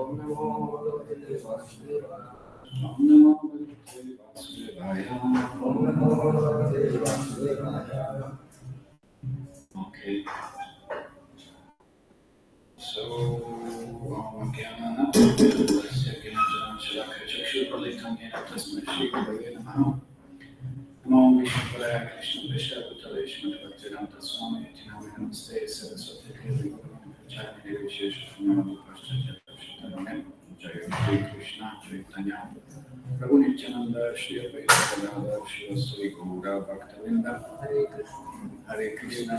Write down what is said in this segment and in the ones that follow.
Okay. So, Namo Vishnupadaya Krishna Vishya Bhutale Shrimad Bhaktivedanta Swami Namo Namaste Saraswati Devi Jai Devi Shesha Namo Paschatya Shri Jai Krishna Chaitanya Prabhu Nityananda Shri Advaita Shri Vasari Gaura Bhaktavinda Hare Krishna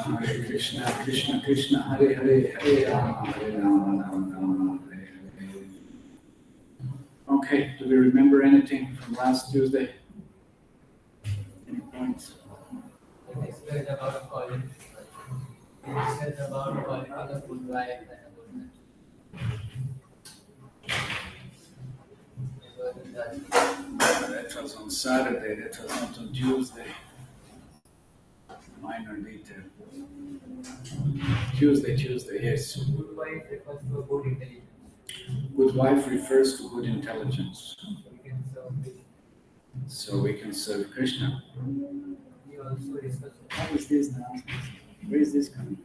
Krishna Krishna Hare Hare Hare Rama Rama Rama Hare Hare. Okay, do we remember anything from last Tuesday? Any points? We discussed about quality. We discussed about quality of good wife and a good man. That was on Saturday, that was not on Tuesday. Minor detail. Tuesday, yes. Good wife refers to a good intelligence. Good wife refers to good intelligence. So we can serve Krishna. So we can serve Krishna. We also discussed. How is this now? Where is this coming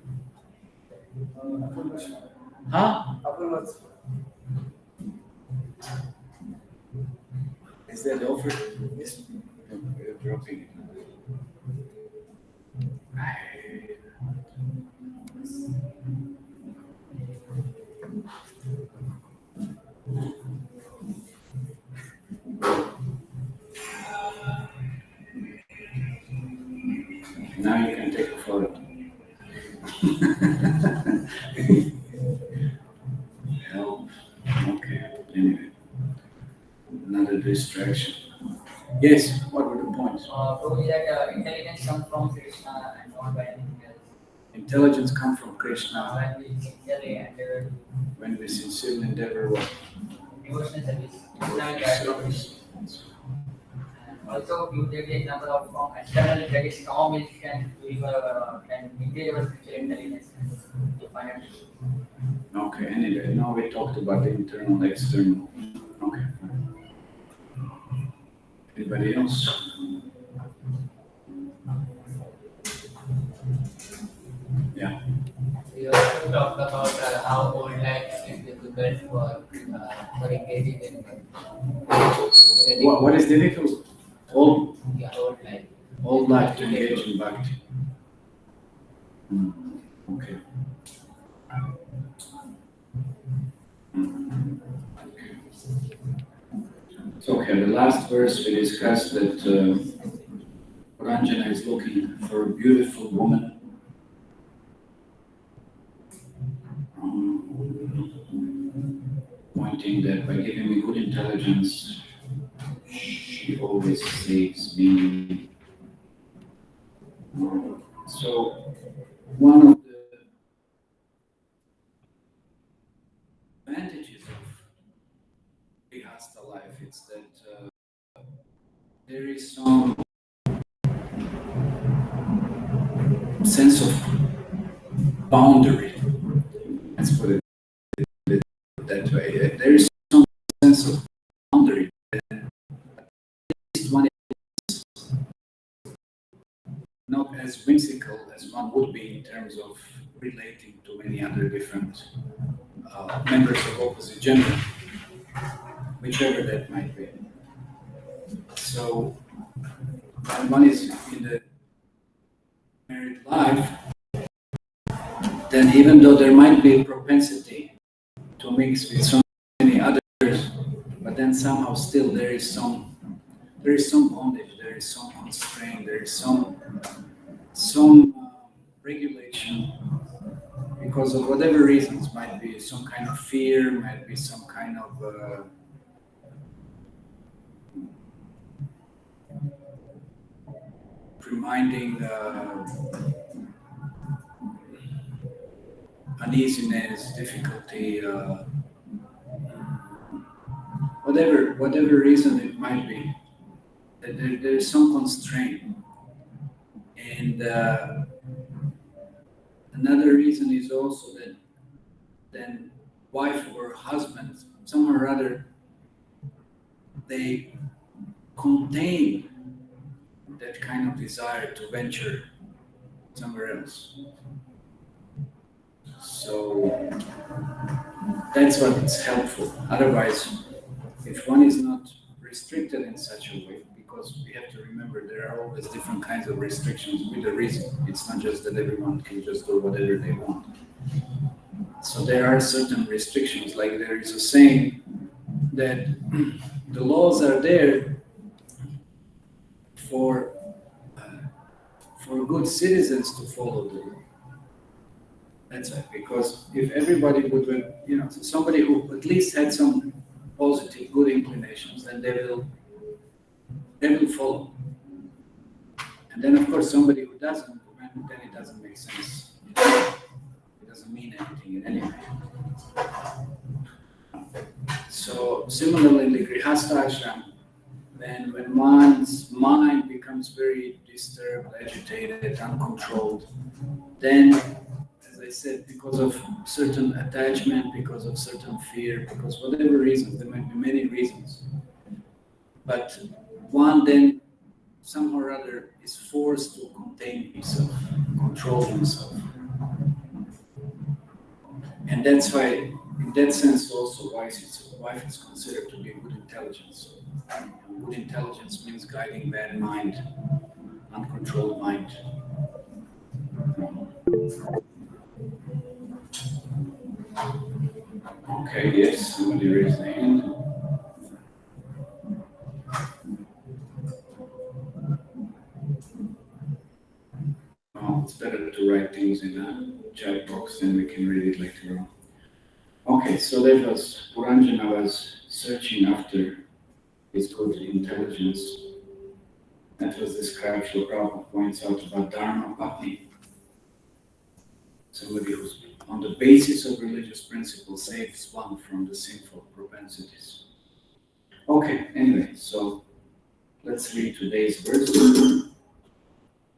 from? Huh? Is that offer? Yes. We're dropping it. Now you can take a photo. Help. Okay. Anyway, another distraction. Yes. What were the points? Prabhuji, that intelligence comes from Krishna and not by anything else. Intelligence comes from Krishna. When we sincerely endeavor When we sincerely endeavor what? devotional service, Krishna will guide us. And also, you take the example of from external, that is storm which can increase our spiritual intelligence to find out. Okay. Anyway, now we talked about the internal, external. Okay. Anybody else? Yeah. We also talked about how old life is difficult for engaging in What is difficult? Old old life. life to engage in bhakti. Okay. So, okay, the last verse we discussed that Ranjana is looking for a beautiful woman. Pointing that by giving me good intelligence, she always saves me. So, one of the advantages of Grihastha life is that there is some sense of boundary. Let's put it that way. There is some sense of boundary. At least one is not as whimsical as one would be in terms of relating to many other different members of opposite gender, whichever that might be. So, when one is in the married life, then even though there might be a propensity to mix with so many others, but then somehow still there is some bondage, there is some constraint, there is some regulation, because of whatever reasons. Might be some kind of fear, might be some kind of reminding uneasiness, difficulty, whatever reason it might be, that there is some constraint. And another reason is also that then wife or husband somehow or other, they contain that kind of desire to venture somewhere else. So that's what's helpful. Otherwise, if one is not restricted in such a way, because we have to remember there are always different kinds of restrictions with a reason. It's not just that everyone can just do whatever they want. So there are certain restrictions, like there is a saying that the laws are there for good citizens to follow the law. That's it. Because if everybody would, somebody who at least had some positive, good inclinations, then they will follow. And then, of course, somebody who doesn't, then it doesn't make sense. It doesn't mean anything in any way. So similarly, in the Grihastha ashram, then when one's mind becomes very disturbed, agitated, uncontrolled, then, as I said, because of certain attachment, because of certain fear, because whatever reasons, there might be many reasons, but one then somehow or other is forced to contain himself, control himself. And that's why, in that sense also, wife is considered to be good intelligence. Good intelligence means guiding bad mind, uncontrolled mind. Okay, yes, somebody raised their hand. Oh, it's better to write things in a chat box, then we can read it later on. Okay, so that was Puranjana was searching after his good intelligence. That was described, Srila Prabhupada points out about Dharma Patni. Somebody who's on the basis of religious principles saves one from the sinful propensities. Okay, anyway, so let's read today's verse. It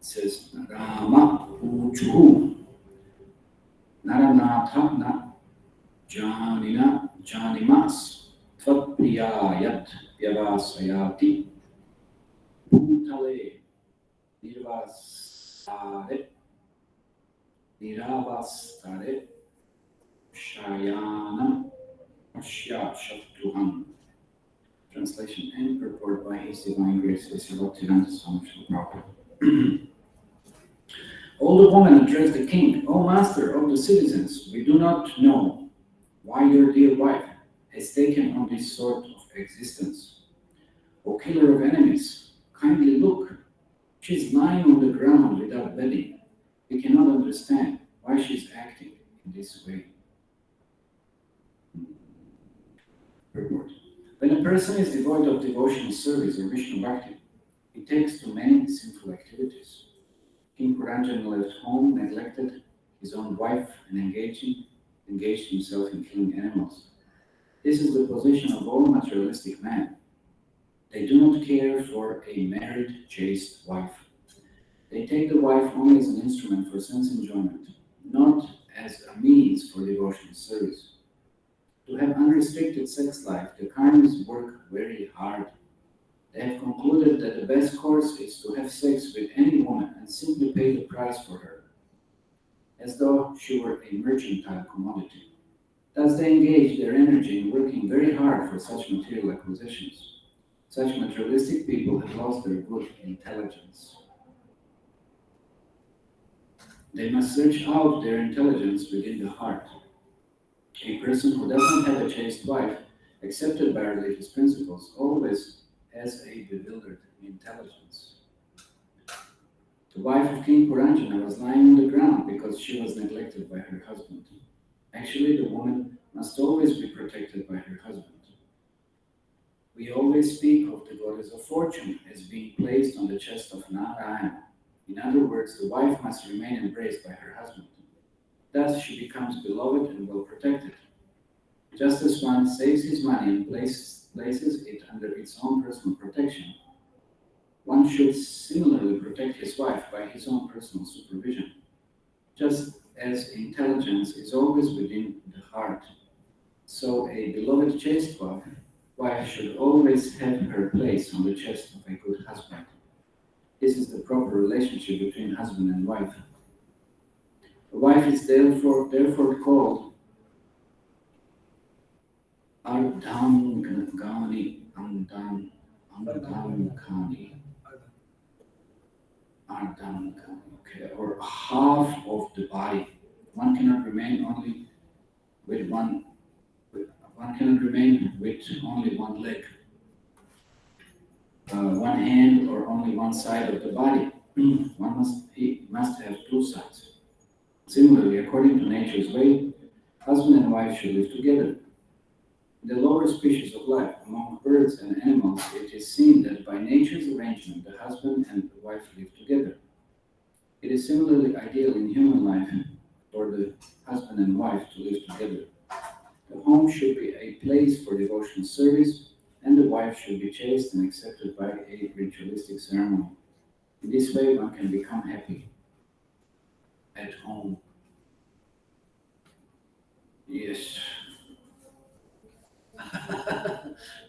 says, Rama Uchuhu Naranatha na Janina Janimas Tvatpriyayat Vyavasayati Bhutale Nirvasare Niravastare Shayanam Ashya Shatruham. Translation and purport by His Divine Grace Bhaktivedanta Swami Srila Prabhupada. All the women addressed the king, O master of the citizens, we do not know why your dear wife has taken on this sort of existence. O killer of enemies, kindly look. She is lying on the ground without bedding. We cannot understand why she is acting in this way. Report. When a person is devoid of devotional service or Vishnu Bhakti, he takes to many sinful activities. King Puranjana left home, neglected his own wife, and engaged himself in killing animals. This is the position of all materialistic men. They do not care for a married, chaste wife. They take the wife only as an instrument for sense enjoyment, not as a means for devotional service. To have unrestricted sex life, the karmis work very hard. They have concluded that the best course is to have sex with any woman and simply pay the price for her, as though she were a mercantile commodity. Thus they engage their energy in working very hard for such material acquisitions. Such materialistic people have lost their good intelligence. They must search out their intelligence within the heart. A person who does not have a chaste wife, accepted by religious principles, always has a bewildered intelligence. The wife of King Puranjana was lying on the ground because she was neglected by her husband. Actually, the woman must always be protected by her husband. We always speak of the goddess of fortune as being placed on the chest of Narayana. In other words, the wife must remain embraced by her husband. Thus, she becomes beloved and well protected. Just as one saves his money and places it under its own personal protection, one should similarly protect his wife by his own personal supervision. Just as intelligence is always within the heart, So a beloved chaste wife should always have her place on the chest of a good husband. This is the proper relationship between husband and wife. A wife is therefore called Ardhamgani, okay, or half of the body. One cannot remain only with one. One cannot remain with only one leg, one hand, or only one side of the body. One must have two sides. Similarly, according to nature's way, husband and wife should live together. In the lower species of life, among birds and animals, it is seen that by nature's arrangement, the husband and the wife live together. It is similarly ideal in human life for the husband and wife to live together. The home should be a place for devotional service, and the wife should be chaste and accepted by a ritualistic ceremony. In this way, one can become happy at home. Yes.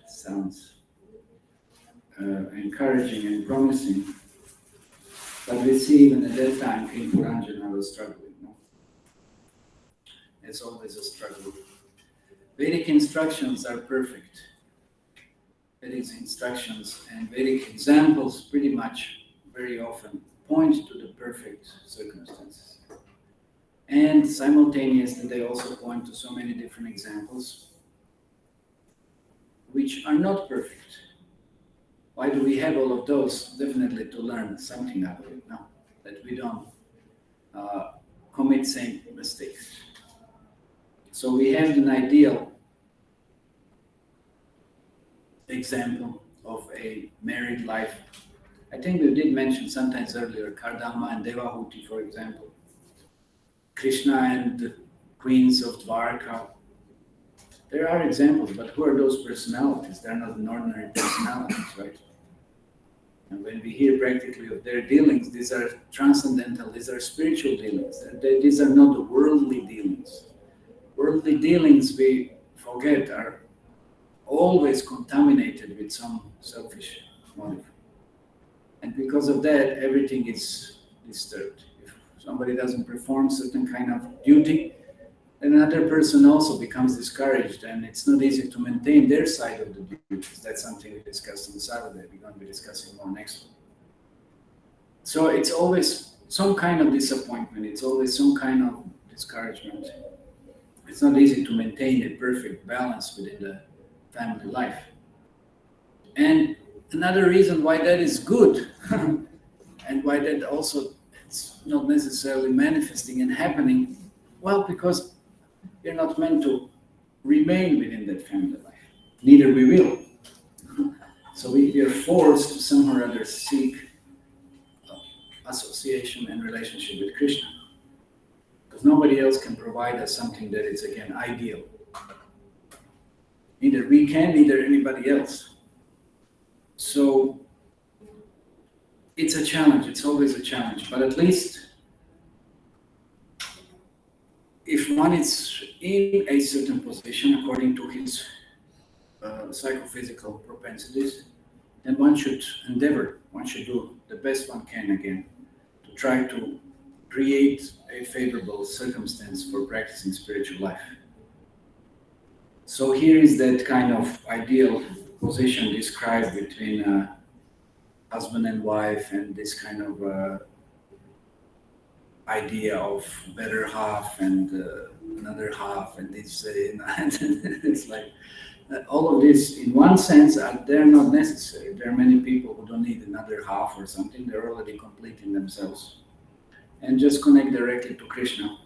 Sounds encouraging and promising. But we see even at that time, King Puranjana was struggling. No? It's always a struggle. Vedic instructions are perfect. Vedic instructions and Vedic examples pretty much very often point to the perfect circumstances. And simultaneously, they also point to so many different examples which are not perfect. Why do we have all of those? Definitely to learn something out of it, no? That we don't commit same mistakes. So we have an ideal example of a married life. I think we did mention sometimes earlier, Kardama and Devahuti, for example. Krishna and the queens of Dwarka. There are examples, but who are those personalities? They're not ordinary personalities, right? And when we hear practically of their dealings, these are transcendental, these are spiritual dealings. These are not the worldly dealings. Worldly dealings, we forget, are always contaminated with some selfish motive. And because of that, everything is disturbed. If somebody doesn't perform certain kind of duty, then another person also becomes discouraged, and it's not easy to maintain their side of the duties. That's something we discussed on Saturday. We're going to be discussing more next week. So it's always some kind of disappointment. It's always some kind of discouragement. It's not easy to maintain a perfect balance within the family life. And another reason why that is good, and why that also it's not necessarily manifesting and happening, well, because you're not meant to remain within that family life. Neither we will. So we are forced to somehow or other seek association and relationship with Krishna. Because nobody else can provide us something that is, again, ideal. Neither we can, neither anybody else. So it's a challenge. It's always a challenge. But at least if one is in a certain position according to his psychophysical propensities, then one should endeavor, one should do the best one can again to try to create a favorable circumstance for practicing spiritual life. So here is that kind of ideal position described between husband and wife, and this kind of idea of better half and another half, and this it's like all of this in one sense they're not necessary. There are many people who don't need another half or something. They're already complete in themselves, and just connect directly to Krishna.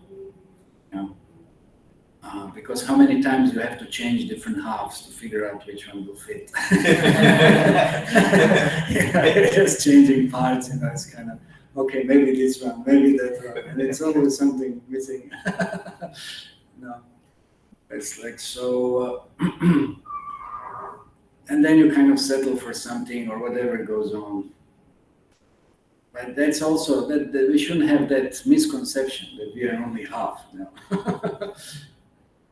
Because how many times you have to change different halves to figure out which one will fit. Just changing parts, it's kind of, okay, maybe this one, maybe that one, and it's always something missing. No, it's like so, and then you kind of settle for something or whatever goes on. But that's also, that we shouldn't have that misconception that we are only half. No.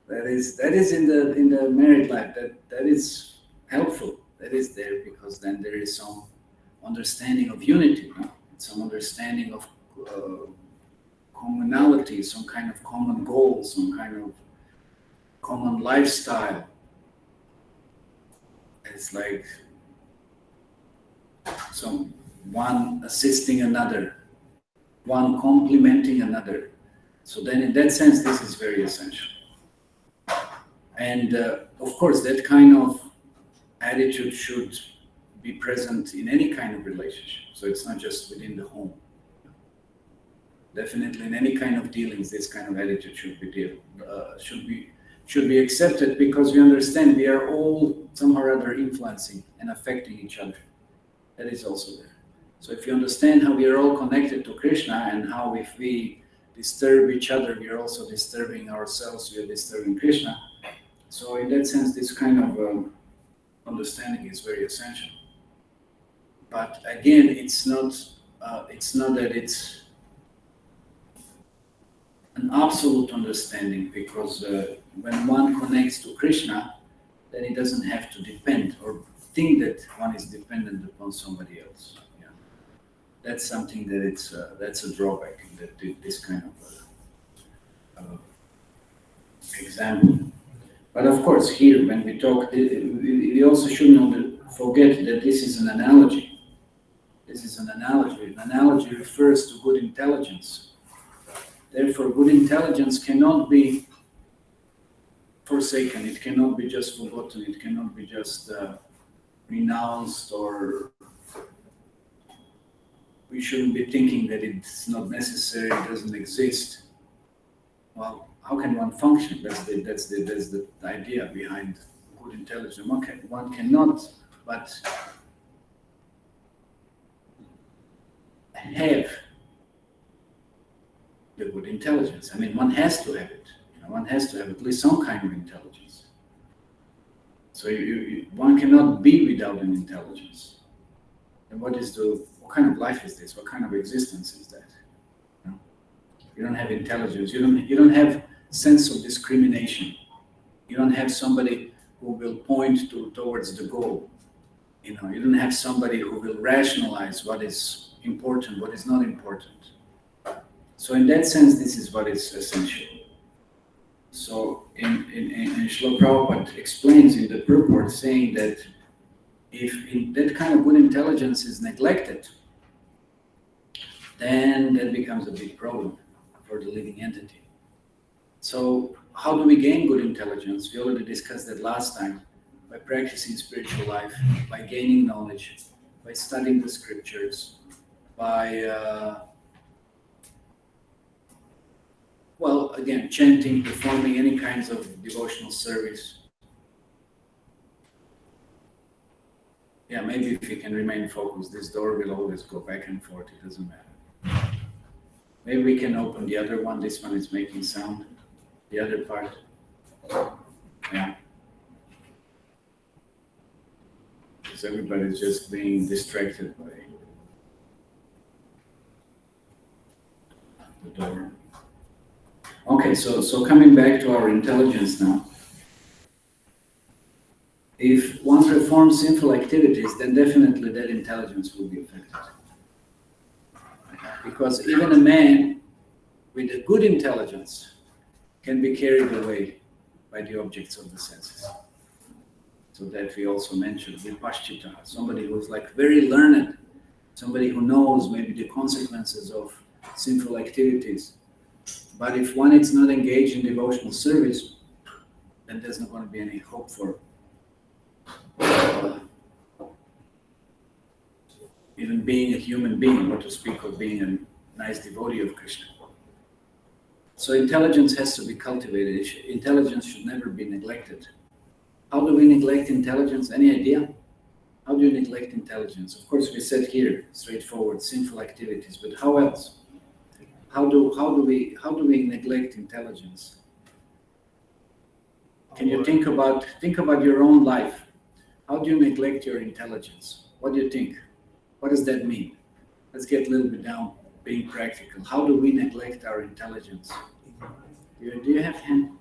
That is in the married life. That is helpful. That is there because then there is some understanding of unity, no? Some understanding of commonality, some kind of common goal, some kind of common lifestyle. It's like some one assisting another, one complementing another. So then in that sense, this is very essential. And of course, that kind of attitude should be present in any kind of relationship. So it's not just within the home. Definitely in any kind of dealings, this kind of attitude should be accepted because we understand we are all somehow or other influencing and affecting each other. That is also there. So if you understand how we are all connected to Krishna and how if we disturb each other, we are also disturbing ourselves, we are disturbing Krishna. So in that sense, this kind of understanding is very essential. But again, it's not that it's an absolute understanding because when one connects to Krishna, then it doesn't have to depend or think that one is dependent upon somebody else. Yeah. That's something that that's a drawback in that this kind of example. But of course, here when we talk, we also shouldn't forget that this is an analogy. This is an analogy. An analogy refers to good intelligence. Therefore, good intelligence cannot be forsaken. It cannot be just forgotten. It cannot be just renounced, or we shouldn't be thinking that it's not necessary, it doesn't exist. Well, how can one function? That's the idea behind good intelligence. One cannot but have the good intelligence. I mean, one has to have it. One has to have at least some kind of intelligence. So one cannot be without an intelligence. And what kind of life is this? What kind of existence is that? You don't have intelligence. You don't have sense of discrimination. You don't have somebody who will point towards the goal. You don't have somebody who will rationalize what is important, what is not important. So in that sense, this is what is essential. So in Srila Prabhupada explains in the purport saying that if that kind of good intelligence is neglected, then that becomes a big problem for the living entity. So how do we gain good intelligence? We already discussed that last time. By practicing spiritual life, by gaining knowledge, by studying the scriptures, by again, chanting, performing any kinds of devotional service. Yeah, maybe if you can remain focused, this door will always go back and forth, it doesn't matter. Maybe we can open the other one, this one is making sound, the other part. Yeah. Because everybody's just being distracted by the door. Okay, so coming back to our intelligence now. If one performs sinful activities, then definitely that intelligence will be affected. Because even a man with a good intelligence can be carried away by the objects of the senses. So that we also mentioned Vipaschita, somebody who's like very learned, somebody who knows maybe the consequences of sinful activities. But if one is not engaged in devotional service, then there's not going to be any hope for even being a human being, not to speak of being a nice devotee of Krishna. So intelligence has to be cultivated. Intelligence should never be neglected. How do we neglect intelligence? Any idea? How do you neglect intelligence? Of course, we said here, straightforward, sinful activities, but how else? How do we neglect intelligence? Can you think about your own life? How do you neglect your intelligence? What do you think? What does that mean? Let's get a little bit down, being practical. How do we neglect our intelligence? Do you have hand?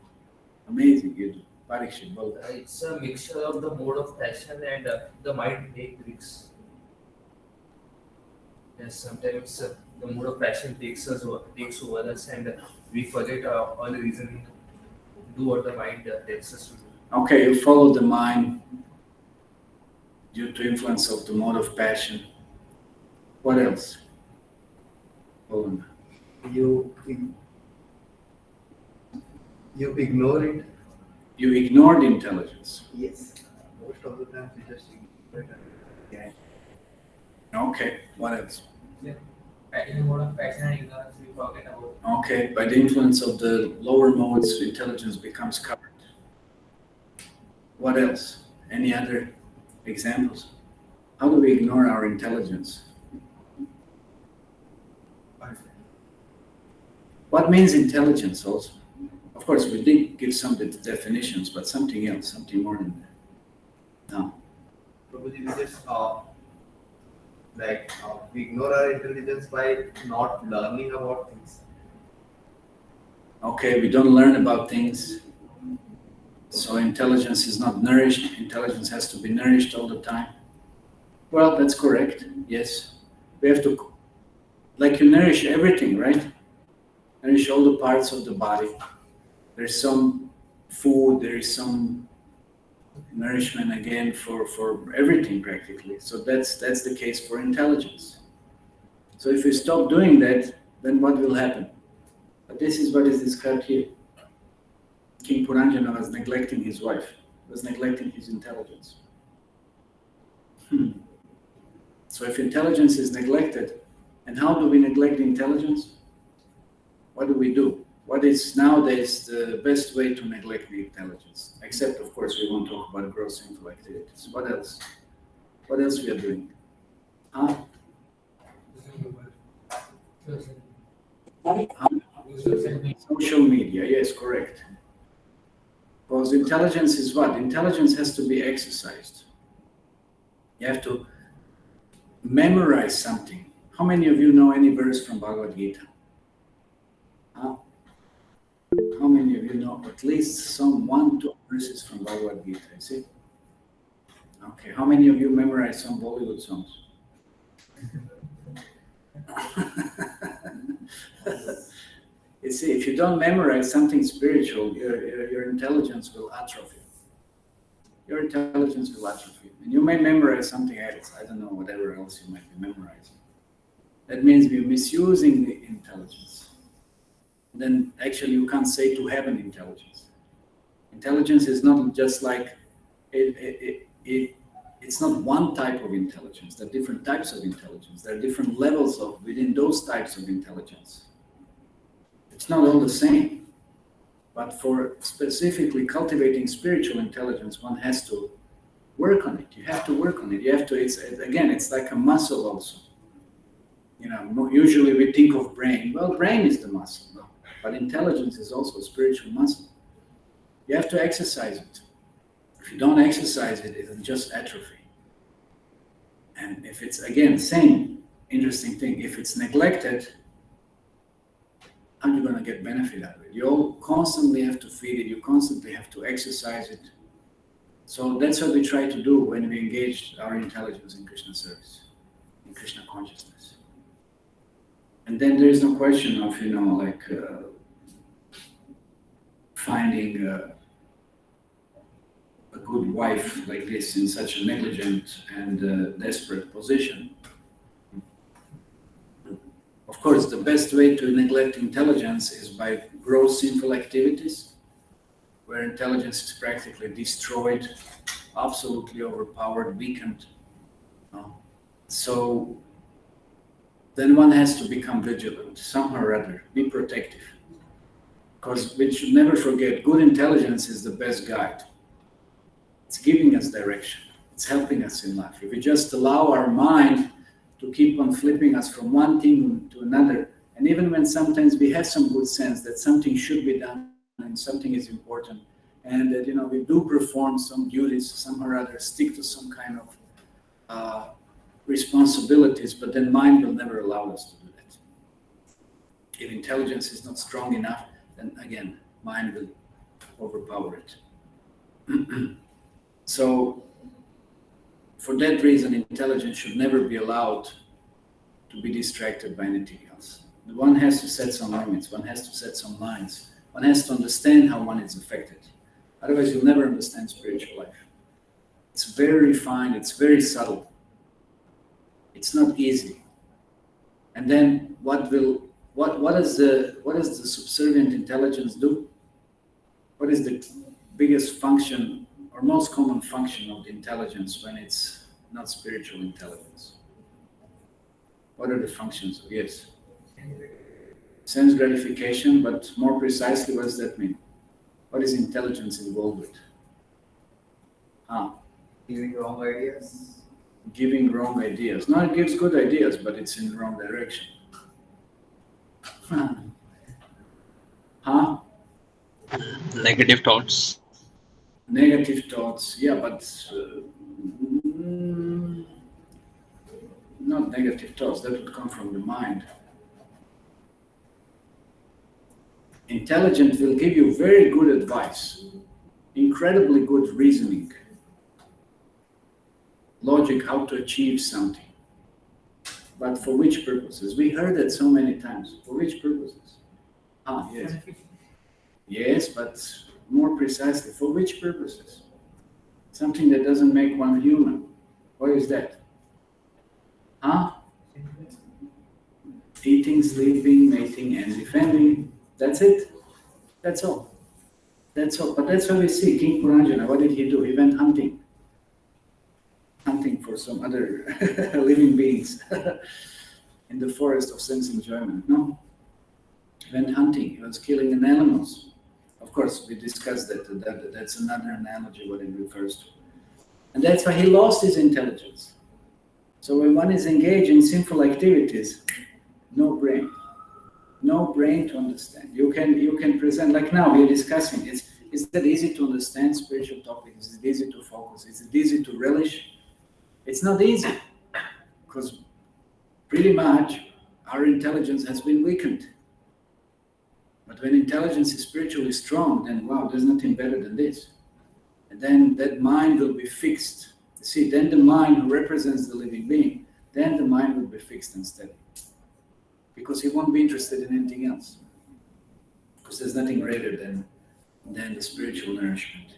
Amazing, you do. Parikshit, well done. It's a mixture of the mode of passion and the mind take risks. Yes, sometimes the mode of passion takes over us, and we forget all the reason to do what the mind tells us to do. Okay, you follow the mind due to influence of the mode of passion. What else? Hold on. You ignore it. You ignore the intelligence. Yes. Most of the time we just ignore it. Yeah. Okay, what else? In the mode of passion and ignorance, we forget about. Okay, by the influence of the lower modes, intelligence becomes covered. What else? Any other examples? How do we ignore our intelligence? What means intelligence also? Of course, we did give some definitions, but something else, something more than that. No. Prabhuji, we just we ignore our intelligence by not learning about things. Okay, we don't learn about things. So intelligence is not nourished. Intelligence has to be nourished all the time. Well, that's correct. Yes. We have to, like you nourish everything, right? Nourish all the parts of the body. There's some food, there is some nourishment again for everything practically. So that's the case for intelligence. So if we stop doing that, then what will happen? But this is what is described here. King Puranjana was neglecting his wife, was neglecting his intelligence. So if intelligence is neglected, and how do we neglect the intelligence? What do we do? What is nowadays the best way to neglect the intelligence? Except, of course, we won't talk about gross sinful activities. What else? What else we are doing? Huh? Social media, yes, correct. Because intelligence is what? Intelligence has to be exercised. You have to memorize something. How many of you know any verse from Bhagavad Gita? Huh? How many of you know at least some 1-2 verses from Bhagavad Gita? You see? Okay. How many of you memorize some Bollywood songs? You see, if you don't memorize something spiritual, your intelligence will atrophy. Your intelligence will atrophy. And you may memorize something else. I don't know, whatever else you might be memorizing. That means we're misusing the intelligence. Then actually you can't say to heaven intelligence. Intelligence is not just like, it's not one type of intelligence. There are different types of intelligence. There are different levels within those types of intelligence. It's not all the same. But for specifically cultivating spiritual intelligence, one has to work on it. You have to work on it. You have to, it's like a muscle also. You know, usually we think of brain. Well, brain is the muscle, but intelligence is also a spiritual muscle. You have to exercise it. If you don't exercise it, it'll just atrophy. And if it's, again, same interesting thing, if it's neglected, how are you going to get benefit out of it? You all constantly have to feed it. You constantly have to exercise it. So that's what we try to do when we engage our intelligence in Krishna service, in Krishna consciousness. And then there is no question of, finding a good wife like this in such a negligent and desperate position. Of course, the best way to neglect intelligence is by gross sinful activities, where intelligence is practically destroyed, absolutely overpowered, weakened. So then one has to become vigilant, somehow or other, be protective. Because we should never forget, good intelligence is the best guide. It's giving us direction. It's helping us in life. If we just allow our mind to keep on flipping us from one thing to another, and even when sometimes we have some good sense that something should be done and something is important, and that we do perform some duties, somehow or other, stick to some kind of responsibilities, but then mind will never allow us to do that. If intelligence is not strong enough, then again, mind will overpower it. So, for that reason, intelligence should never be allowed to be distracted by anything else. One has to set some limits, one has to set some lines, one has to understand how one is affected. Otherwise, you'll never understand spiritual life. It's very refined, it's very subtle. It's not easy. And then what does the subservient intelligence do? What is the biggest function or most common function of the intelligence when it's not spiritual intelligence? What are the functions? Yes. Sense gratification, but more precisely, what does that mean? What is intelligence involved with? Giving wrong ideas. Giving wrong ideas. No, it gives good ideas, but it's in the wrong direction. Negative thoughts. Negative thoughts, yeah, but not negative thoughts, that would come from the mind. Intelligent will give you very good advice, incredibly good reasoning, logic, how to achieve something. But for which purposes? We heard that so many times. For which purposes? Yes. Yes, but more precisely, for which purposes? Something that doesn't make one human. What is that? Eating, sleeping, mating, and defending. That's it. That's all. That's all. But that's what we see. King Puranjana, what did he do? He went hunting. Hunting for some other living beings in the forest of sense enjoyment. No. He went hunting. He was killing the animals. Of course, we discussed that. That's another analogy what it refers to. And that's why he lost his intelligence. So when one is engaged in sinful activities, no brain. No brain to understand. You can present, like now we are discussing, is that easy to understand spiritual topics? Is it easy to focus? Is it easy to relish? It's not easy, because pretty much our intelligence has been weakened. But when intelligence is spiritually strong, then wow, there's nothing better than this. And then that mind will be fixed. You see, then the mind who represents the living being, then the mind will be fixed and steady. Because he won't be interested in anything else. Because there's nothing greater than the spiritual nourishment.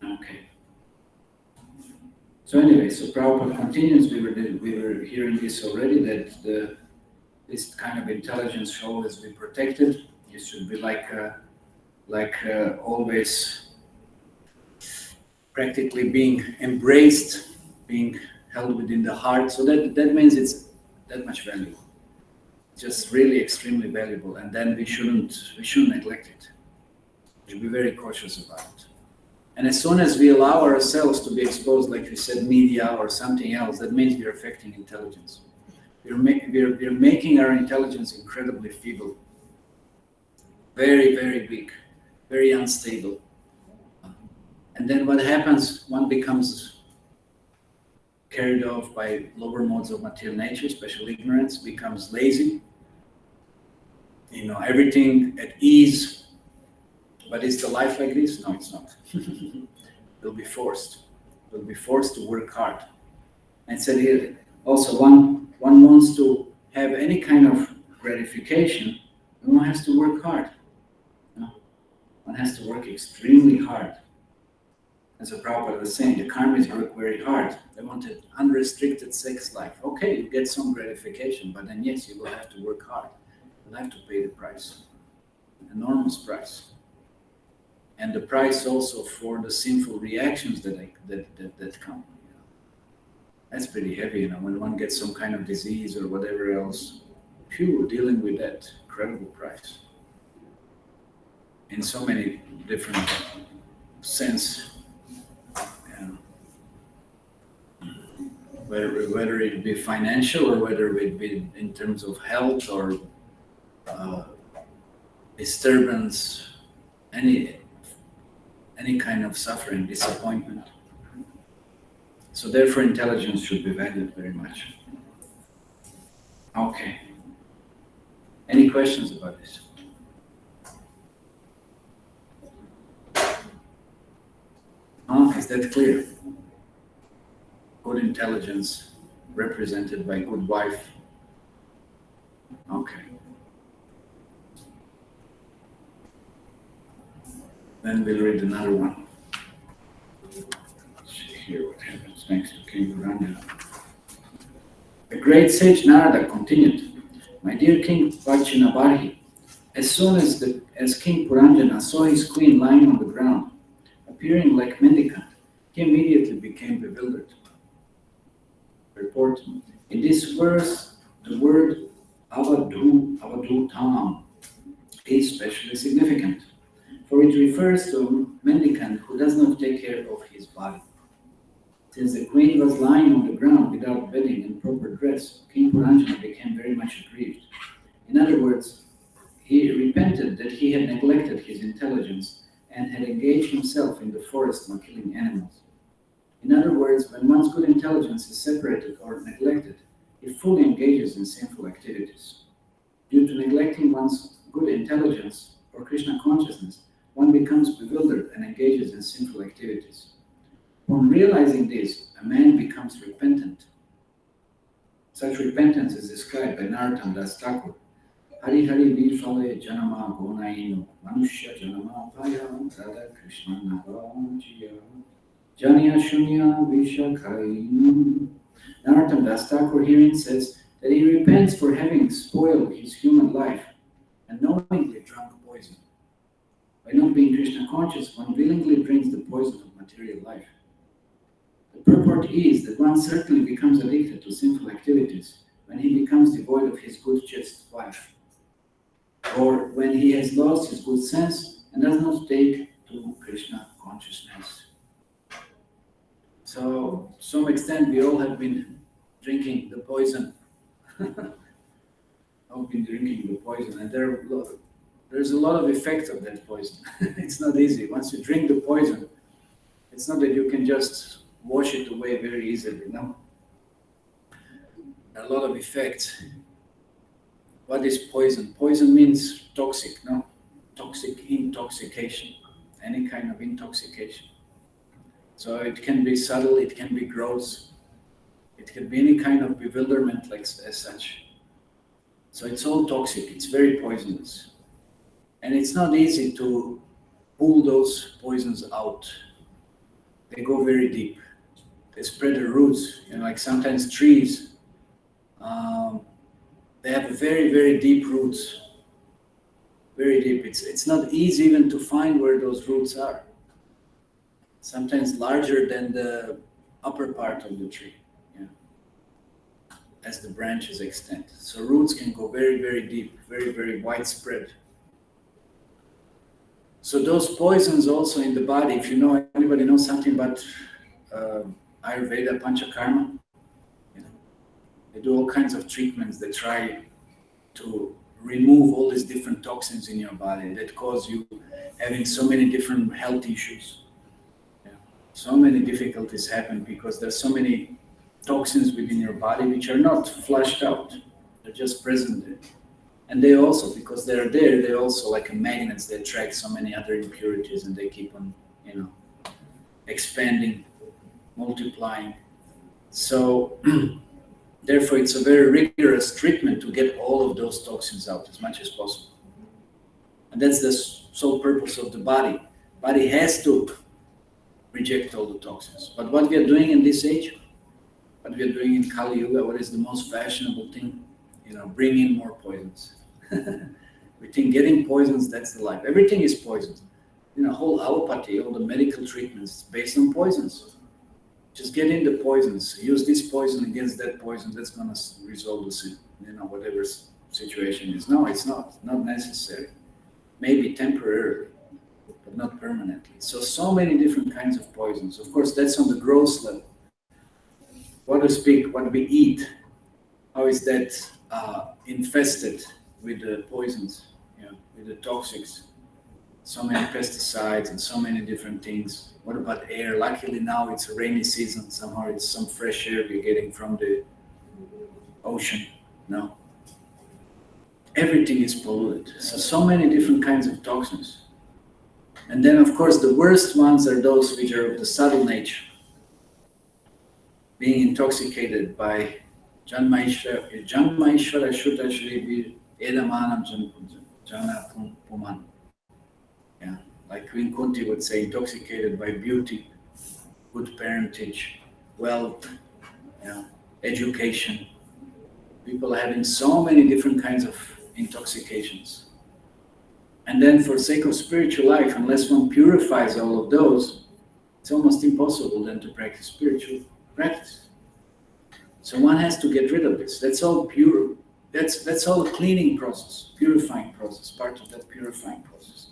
Okay. So anyway, so Prabhupada continues, we were hearing this already, that this kind of intelligence should always be protected. It should be like always practically being embraced, being held within the heart. So that means it's that much valuable. Just really extremely valuable. And then we shouldn't neglect it. We should be very cautious about it. And as soon as we allow ourselves to be exposed, like we said, media or something else, that means we're affecting intelligence. We're making our intelligence incredibly feeble, very, very weak, very unstable. And then what happens? One becomes carried off by lower modes of material nature, especially ignorance, becomes lazy. Everything at ease. But is the life like this? No, it's not. We'll be forced. We'll be forced to work hard. And said here, also one wants to have any kind of gratification, and one has to work hard. One has to work extremely hard. As the Prabhupada was saying, the karmis work very hard. They wanted unrestricted sex life. Okay, you get some gratification, but then yes, you will have to work hard. You'll have to pay the price, an enormous price. And the price also for the sinful reactions that come. That's pretty heavy, when one gets some kind of disease or whatever else. Dealing with that incredible price. In so many different sense. Whether it be financial or whether it be in terms of health or disturbance, any kind of suffering, disappointment. So therefore intelligence should be valued very much. Okay. Any questions about this? Is that clear? Good intelligence represented by good wife. Okay. Then we'll read another one. Let's see here what happens next to King Puranja. The great sage Narada continued, "My dear King Vajjanabharhi, as soon as King Puranjana saw his queen lying on the ground, appearing like mendicant, he immediately became bewildered." Report. In this verse, the word avadhutam is especially significant, for it refers to a mendicant who does not take care of his body. Since the queen was lying on the ground without bedding and proper dress, King Puranjana became very much aggrieved. In other words, he repented that he had neglected his intelligence and had engaged himself in the forest on killing animals. In other words, when one's good intelligence is separated or neglected, he fully engages in sinful activities. Due to neglecting one's good intelligence or Krishna consciousness, one becomes bewildered and engages in sinful activities. On realizing this, a man becomes repentant. Such repentance is described by Narottam Das Thakur. Hari Hari Virfale Janama Gonainu Manushya Janama Payam Radha Krishna Navajiya Janya Shunya Vishakainu. Narottam Das Thakur herein says that he repents for having spoiled his human life and knowingly drunk poison. By not being Krishna conscious, one willingly drinks the poison of material life. The purport is that one certainly becomes addicted to sinful activities when he becomes devoid of his good chaste wife, or when he has lost his good sense and does not take to Krishna consciousness. So, to some extent, we all have been drinking the poison. I've been drinking the poison, and there's a lot of effect of that poison. It's not easy. Once you drink the poison, it's not that you can just wash it away very easily, no? A lot of effects. What is poison? Poison means toxic, no? Toxic intoxication, any kind of intoxication. So it can be subtle, it can be gross, it can be any kind of bewilderment like as such. So it's all toxic, it's very poisonous. And it's not easy to pull those poisons out. They go very deep. They spread their roots, like sometimes trees, they have very, very deep roots. Very deep. It's not easy even to find where those roots are. Sometimes larger than the upper part of the tree, as the branches extend. So roots can go very, very deep, very, very widespread. So those poisons also in the body, if anybody knows something about Ayurveda, Panchakarma, they do all kinds of treatments. They try to remove all these different toxins in your body that cause you having so many different health issues. So many difficulties happen because there's so many toxins within your body which are not flushed out. They're just present there. And they also, because they're there, they're also like magnets. They attract so many other impurities and they keep on, expanding, multiplying. So therefore, it's a very rigorous treatment to get all of those toxins out as much as possible. And that's the sole purpose of the body. Body has to reject all the toxins. But what we are doing in this age, what we are doing in Kali Yuga, what is the most fashionable thing? Bring in more poisons. We think getting poisons, that's the life. Everything is poison. Whole allopathy, all the medical treatments based on poisons. Just get in the poisons. Use this poison against that poison. That's going to resolve the whatever situation is. No, it's not necessary. Maybe temporarily, but not permanently. So many different kinds of poisons. Of course, that's on the gross level. What we eat, how is that infested with the poisons, with the toxics? So many pesticides and so many different things. What about air? Luckily now it's a rainy season. Somehow it's some fresh air we're getting from the ocean. No. Everything is polluted. So many different kinds of toxins. And then, of course, the worst ones are those which are of the subtle nature. Being intoxicated by Janmaishvara Shuddha Shri Edamanam Jana Puman. Yeah, like Queen Kunti would say, intoxicated by beauty, good parentage, wealth, yeah, education. People are having so many different kinds of intoxications. And then for sake of spiritual life, unless one purifies all of those, it's almost impossible then to practice spiritual practice. So one has to get rid of this. That's all pure. That's all a cleaning process, purifying process, part of that purifying process.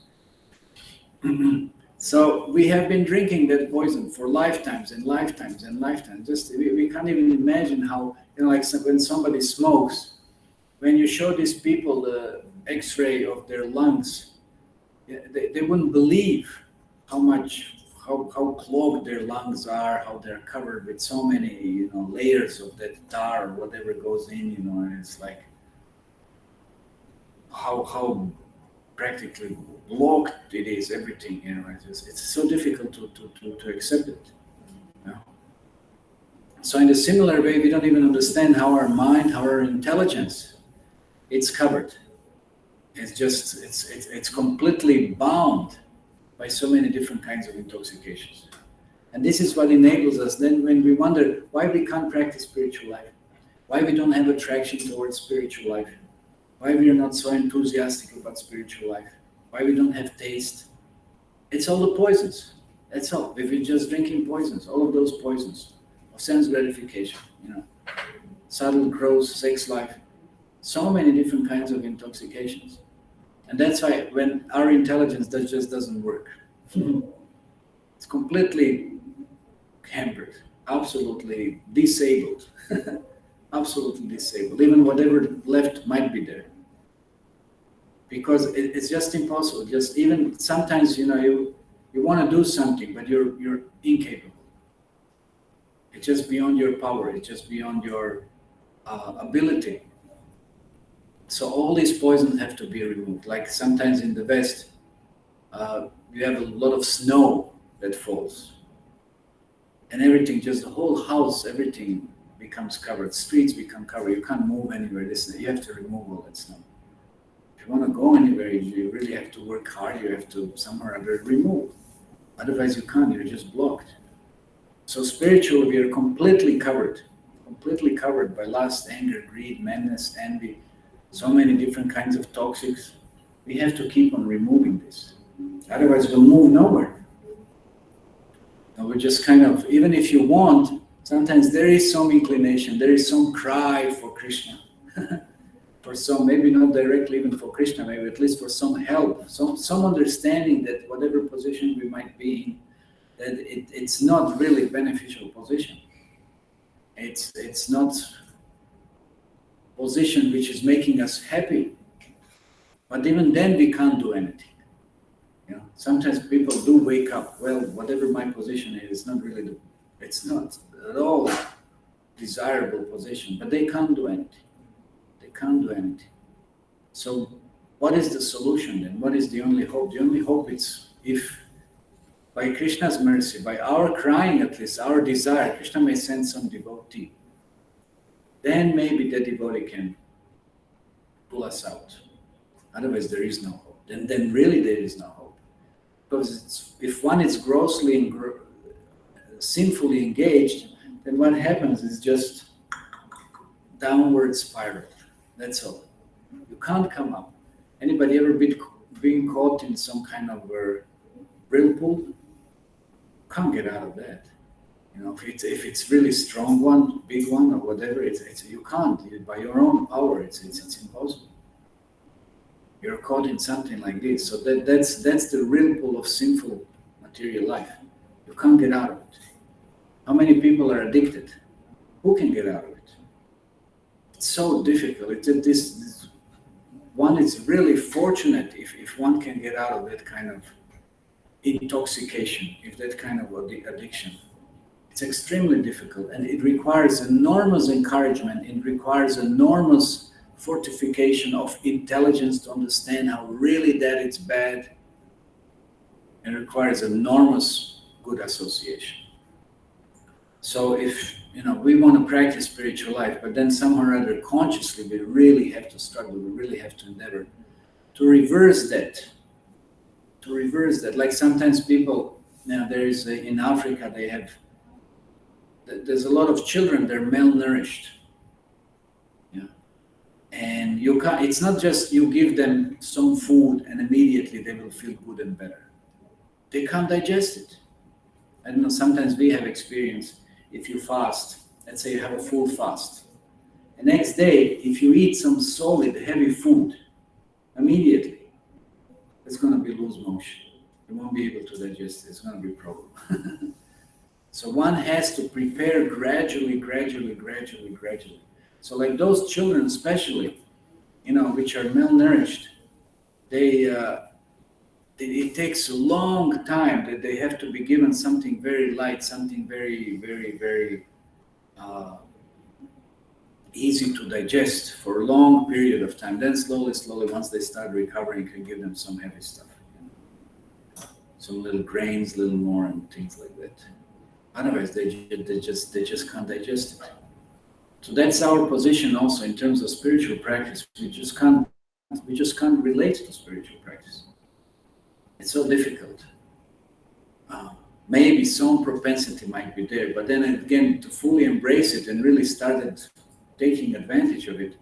So we have been drinking that poison for lifetimes and lifetimes and lifetimes. Just we can't even imagine how, like when somebody smokes, when you show these people the X-ray of their lungs, they wouldn't believe how clogged their lungs are, how they're covered with so many, layers of that tar or whatever goes in, and it's like how practically blocked it is, everything, it's so difficult to accept it. So in a similar way, we don't even understand how our mind, how our intelligence, it's covered. It's completely bound by so many different kinds of intoxications. And this is what enables us then when we wonder why we can't practice spiritual life, why we don't have attraction towards spiritual life, why we are not so enthusiastic about spiritual life, why we don't have taste. It's all the poisons. That's all. If we're just drinking poisons, all of those poisons of sense gratification, subtle growth, sex life, so many different kinds of intoxications. And that's why when our intelligence just doesn't work. It's completely hampered, absolutely disabled. Absolutely disabled. Even whatever left might be there. Because it's just impossible. Just even sometimes, you want to do something, but you're incapable. It's just beyond your power. It's just beyond your ability. So all these poisons have to be removed. Like sometimes in the West, you have a lot of snow that falls. And everything, just the whole house, everything becomes covered. Streets become covered. You can't move anywhere. You have to remove all that snow. If you want to go anywhere, you really have to work hard. You have to somewhere or other remove. Otherwise you can't. You're just blocked. So spiritually, we are completely covered by lust, anger, greed, madness, envy, so many different kinds of toxics. We have to keep on removing this. Otherwise we'll move nowhere. And we just kind of, even if you want, sometimes there is some inclination, there is some cry for Krishna. For some, maybe not directly even for Krishna, maybe at least for some help, some understanding that whatever position we might be in, that it's not really beneficial position. It's not position which is making us happy. But even then we can't do anything. Sometimes people do wake up, well, whatever my position is, it's not at all desirable position, but they can't do anything. They can't do anything. So what is the solution then? What is the only hope? The only hope is if by Krishna's mercy, by our crying at least, our desire, Krishna may send some devotee. Then maybe the devotee can pull us out. Otherwise there is no hope. Then really there is no hope. Because if one is grossly sinfully engaged, then what happens is just downward spiral. That's all. You can't come up. Anybody ever been caught in some kind of whirlpool? Can't get out of that. If it's really strong one, big one, or whatever, you can't. By your own power, it's impossible. You're caught in something like this. So that's the whirlpool of sinful material life. You can't get out of it. How many people are addicted? Who can get out of it? It's so difficult. This one is really fortunate if one can get out of that kind of intoxication, if that kind of addiction. It's extremely difficult, and it requires enormous encouragement. It requires enormous fortification of intelligence to understand how really that it's bad. It requires enormous good association. So if we want to practice spiritual life, but then somehow or other consciously we really have to struggle, we really have to endeavor to reverse that. Like sometimes people, there is in Africa there's a lot of children, they're malnourished. And you can't, it's not just you give them some food and immediately they will feel good and better. They can't digest it. I don't know, sometimes we have experience, if you fast, let's say you have a full fast. The next day, if you eat some solid, heavy food, immediately, it's going to be loose motion. You won't be able to digest it. It's going to be a problem. So one has to prepare gradually. So like those children especially, which are malnourished, it takes a long time that they have to be given something very light, something very, very, very easy to digest for a long period of time. Then slowly, once they start recovering, you can give them some heavy stuff. Some little grains, little more, and things like that. Otherwise, they just can't digest it. So that's our position also in terms of spiritual practice. We just can't relate to spiritual practice. It's so difficult. Maybe some propensity might be there, but then again, to fully embrace it and really started taking advantage of it,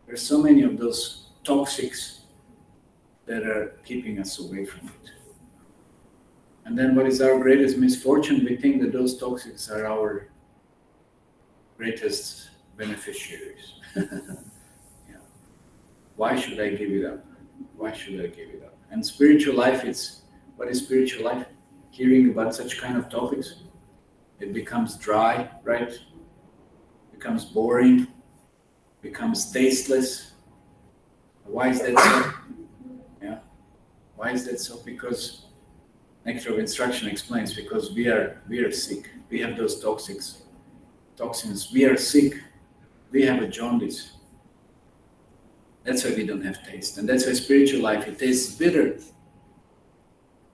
there's so many of those toxics that are keeping us away from it. And then what is our greatest misfortune? We think that those toxics are our greatest beneficiaries. Why should I give it up? And spiritual life, what is spiritual life? Hearing about such kind of topics, it becomes dry, right? Becomes boring, becomes tasteless. Why is that so? Why is that so? Because Nectar of Instruction explains, because we are sick. We have those toxins. We are sick. We have a jaundice. That's why we don't have taste. And that's why spiritual life, it tastes bitter.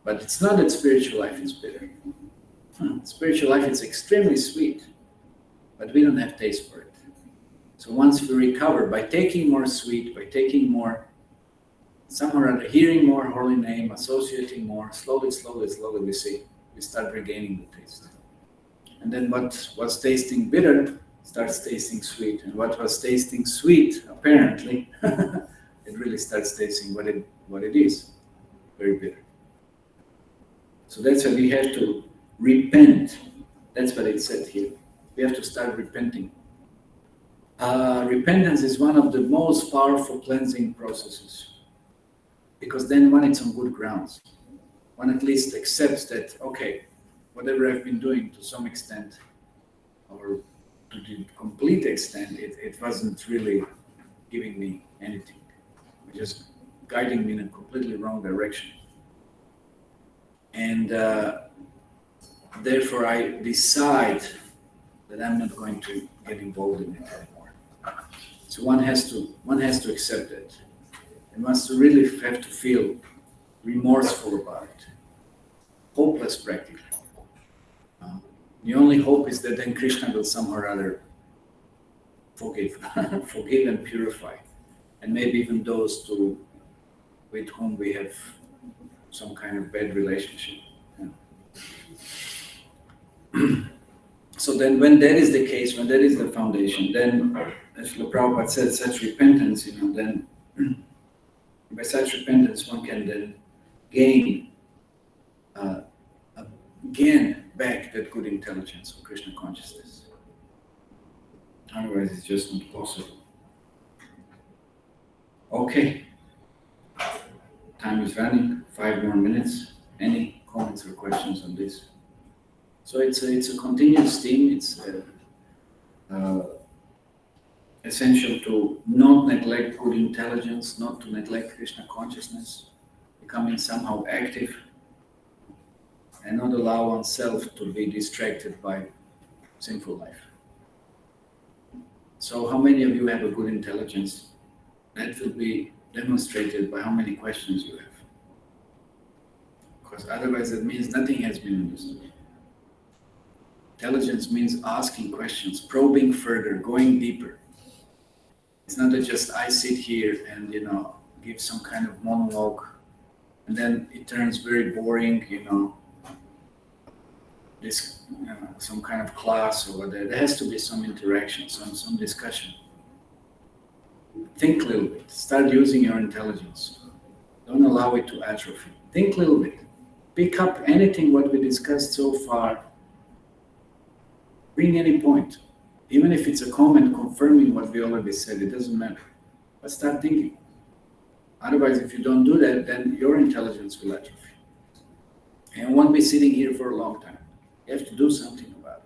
But it's not that spiritual life is bitter. Spiritual life is extremely sweet, but we don't have taste for it. So once we recover, by taking more sweet, by taking more, somehow or other, hearing more holy name, associating more, slowly we start regaining the taste. And then what was tasting bitter starts tasting sweet. And what was tasting sweet, apparently, it really starts tasting what it is, very bitter. So that's why we have to repent. That's what it said here. We have to start repenting. Repentance is one of the most powerful cleansing processes. Because then when it's on good grounds, one at least accepts that, okay, whatever I've been doing to some extent, or to the complete extent, it wasn't really giving me anything. It was just guiding me in a completely wrong direction. And therefore I decide that I'm not going to get involved in it anymore. So one has to accept it. And wants to really have to feel remorseful about it. Hopeless practically. The only hope is that then Krishna will somehow or other forgive and purify. And maybe even those with whom we have some kind of bad relationship. So then when that is the case, when that is the foundation, then as Srila Prabhupada said, such repentance, then by such repentance one can then gain back that good intelligence of Krishna consciousness. Otherwise it's just not possible. Okay. Time is running, 5 more minutes. Any comments or questions on this? So it's a continuous theme. It's essential to not neglect good intelligence, not to neglect Krishna consciousness, becoming somehow active, and not allow oneself to be distracted by sinful life. So how many of you have a good intelligence? That will be demonstrated by how many questions you have. Because otherwise it means nothing has been understood. Intelligence means asking questions, probing further, going deeper. It's not that just I sit here and give some kind of monologue, and then it turns very boring. This some kind of class or whatever. There has to be some interaction, some discussion. Think a little bit. Start using your intelligence. Don't allow it to atrophy. Think a little bit. Pick up anything what we discussed so far. Bring any point. Even if it's a comment confirming what we already said, it doesn't matter. But start thinking. Otherwise, if you don't do that, then your intelligence will atrophy. And you won't be sitting here for a long time. You have to do something about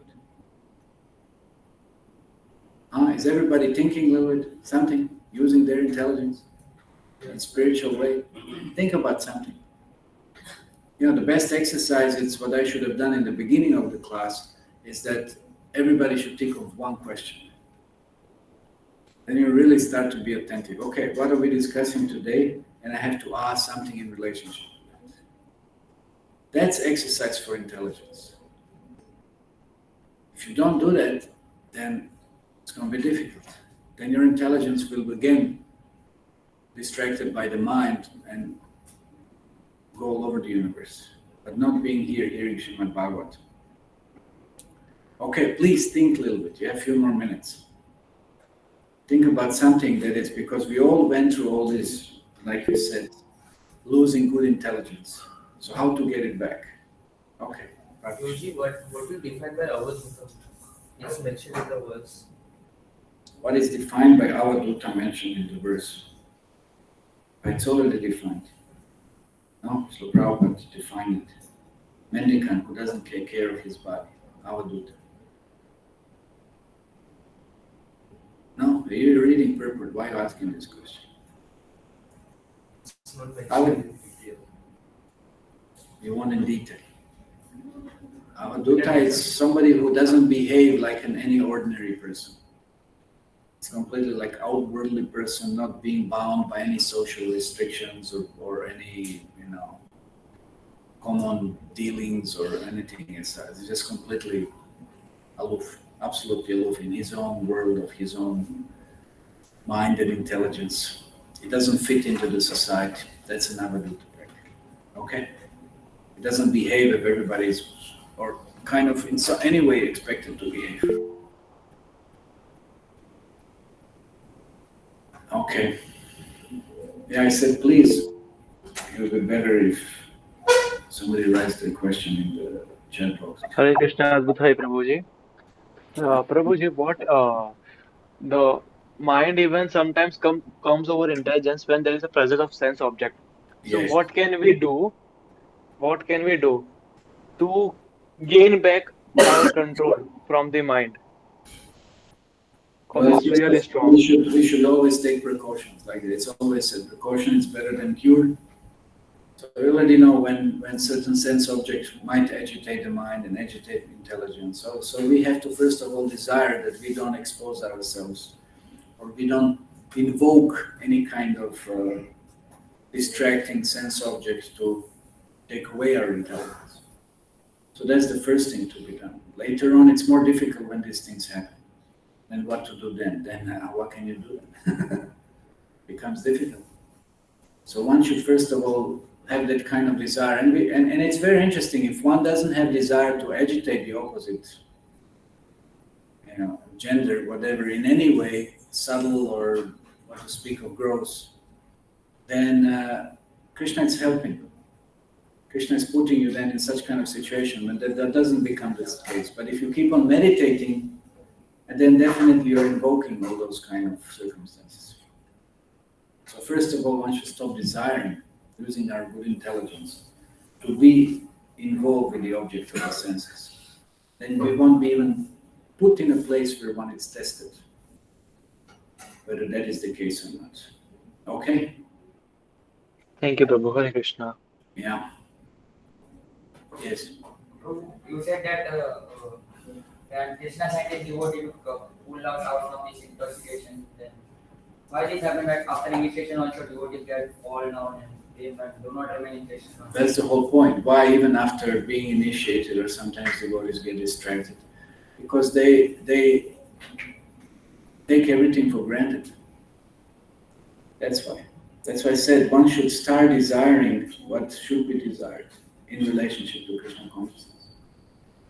it. Is everybody thinking a little bit? Something? Using their intelligence in a spiritual way? Think about something. The best exercise, it's what I should have done in the beginning of the class, is that everybody should think of one question. Then you really start to be attentive. Okay, what are we discussing today? And I have to ask something in relationship to that. That's exercise for intelligence. If you don't do that, then it's going to be difficult. Then your intelligence will again distracted by the mind and go all over the universe, but not being here hearing Srimad Bhagavatam. Okay, please think a little bit. You have a few more minutes. Think about something that is, because we all went through all this, like we said, losing good intelligence. So how to get it back? Okay. Prabhuji, what do you define by Adbhuta? It's mentioned in the verse. What is defined by Adbhuta mentioned in the verse? It's already defined. No, so Prabhupada defined it. Mendicant who doesn't take care of his body. Adbhuta. No, you're reading purport. Why are you asking this question? It's not mentioned in detail. You want in detail. Adbhuta is somebody who doesn't behave like any ordinary person. It's completely like outwardly person, not being bound by any social restrictions or any, common dealings or anything inside. It's just completely aloof, absolutely aloof in his own world of his own mind and intelligence. It doesn't fit into the society. That's another Adbhuta. Okay? It doesn't behave if everybody's, or kind of in any way expected to behave. Okay. Yeah, I said, please, it would be better if somebody writes the question in the chat box. Hare Krishna, Adbhuta, Prabhuji. Prabhuji, what the mind even sometimes comes over intelligence when there is a presence of sense object. So Yes. what can we do? What can we do to gain back our control from the mind? Because it's really strong. We should always take precautions. Like it's always said, precaution is better than cure. So we already know when certain sense objects might agitate the mind and agitate intelligence. So we have to first of all desire that we don't expose ourselves, or we don't invoke any kind of distracting sense object to take away our intelligence. So that's the first thing to be done. Later on, it's more difficult when these things happen. And what to do then? Then what can you do then? Becomes difficult. So one should first of all have that kind of desire. And it's very interesting, if one doesn't have desire to agitate the opposite, gender, whatever, in any way, subtle or what to speak of gross, then Krishna is helping. Krishna is putting you then in such kind of situation when that doesn't become the case. But if you keep on meditating, and then definitely you're invoking all those kind of circumstances. So first of all, one should stop desiring, using our good intelligence, to be involved with the object of the senses. Then we won't be even put in a place where one is tested, whether that is the case or not. Okay? Thank you, Prabhu. Hare Krishna. Yeah. Yes. You said that Krishna sent a devotee to pull us out from this intoxication. Then why this happened that after initiation also devotees get fall down and they do not remain in Krishna. That's the whole point. Why even after being initiated, or sometimes devotees get distracted, because they take everything for granted. That's why. That's why I said one should start desiring what should be desired in relationship to Krishna consciousness.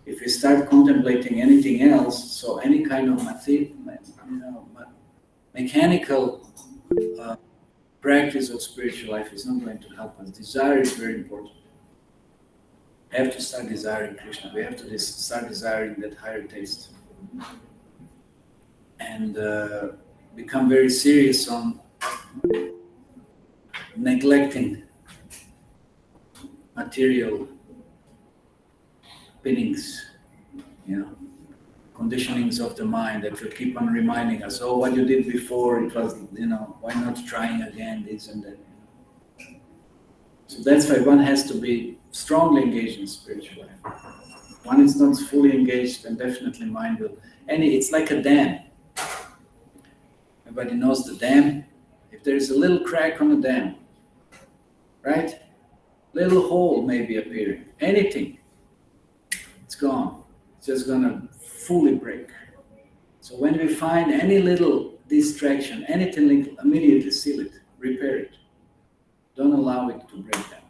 If we start contemplating anything else, so any kind of mechanical practice of spiritual life is not going to help us. Desire is very important. We have to start desiring Krishna. We have to start desiring that higher taste. And become very serious on neglecting material pinnings, conditionings of the mind that will keep on reminding us, oh, what you did before, it was, why not trying again, this and that. So that's why one has to be strongly engaged in spiritual life. One is not fully engaged, and definitely mind will. It's like a dam. Everybody knows the dam. If there is a little crack on the dam, right? Little hole may be appearing. Anything. It's gone. It's just gonna fully break. So when we find any little distraction, anything little, immediately seal it, repair it. Don't allow it to break down.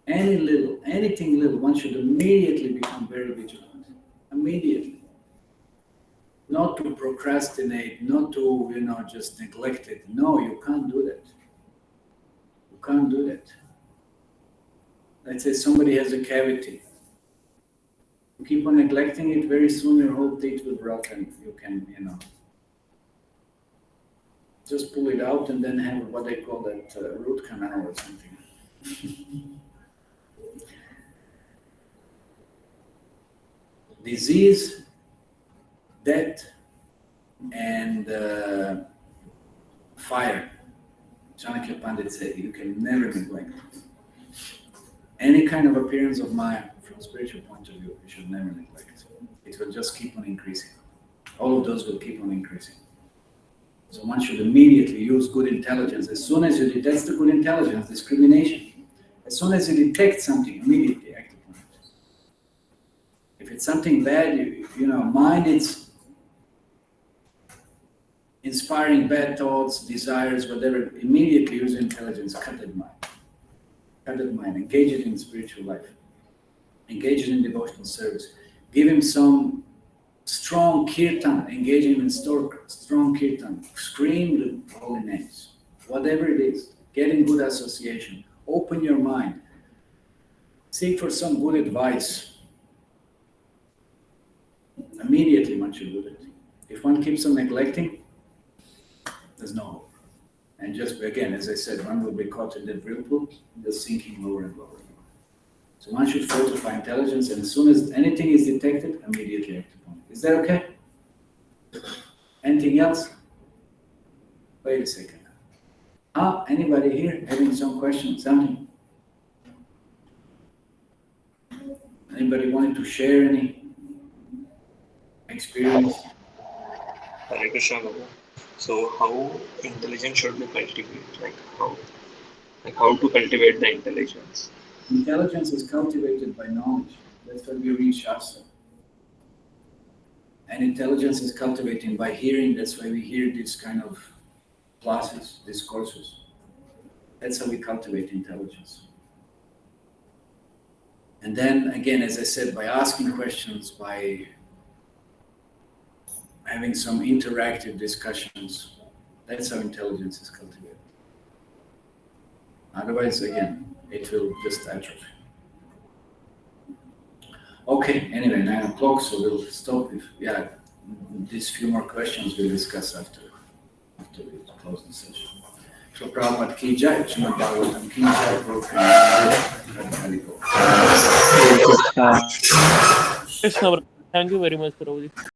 Anything little, one should immediately become very vigilant. Immediately. Not to procrastinate, not to, just neglect it. No, you can't do that. You can't do that. Let's say somebody has a cavity. You keep on neglecting it, very soon your whole teeth will rot and you can, just pull it out and then have what they call that root canal or something. Disease, death, and fire. Chanakya Pandit said you can never neglect. Any kind of appearance of Maya, from spiritual point of view, you should never neglect. It will just keep on increasing. All of those will keep on increasing. So one should immediately use good intelligence. As soon as you detect the good intelligence, discrimination. As soon as you detect something, immediately act upon it. If it's something bad, mind it's inspiring bad thoughts, desires, whatever, immediately use intelligence, cut that mind. Cut that mind, engage it in spiritual life. Engage it in devotional service. Give him some strong kirtan, engage him in strong kirtan. Scream the holy names. Whatever it is, get in good association. Open your mind. Seek for some good advice. Immediately one should do that. If one keeps on neglecting, there's no hope. And just again, as I said, one will be caught in that whirlpool, just sinking lower and lower. So one should fortify intelligence, and as soon as anything is detected, immediately act upon it. Is that okay? Anything else? Wait a second. Anybody here having some questions, something? Anybody wanting to share any experience? Hare Krishna, Baba. So how intelligence should be cultivated? How to cultivate the intelligence? Intelligence is cultivated by knowledge. That's why we read Shastra. And intelligence is cultivated by hearing. That's why we hear these kind of classes, discourses. That's how we cultivate intelligence. And then again, as I said, by asking questions, by having some interactive discussions, that's how intelligence is cultivated. Otherwise, again, it will just atrophy. Okay, anyway, 9 o'clock, so we'll stop. These few more questions we'll discuss after we close the session. So Prabhupada ki jai, Srimad Bhagavatam ki jai, Krishna, thank you very much, Prabhuji.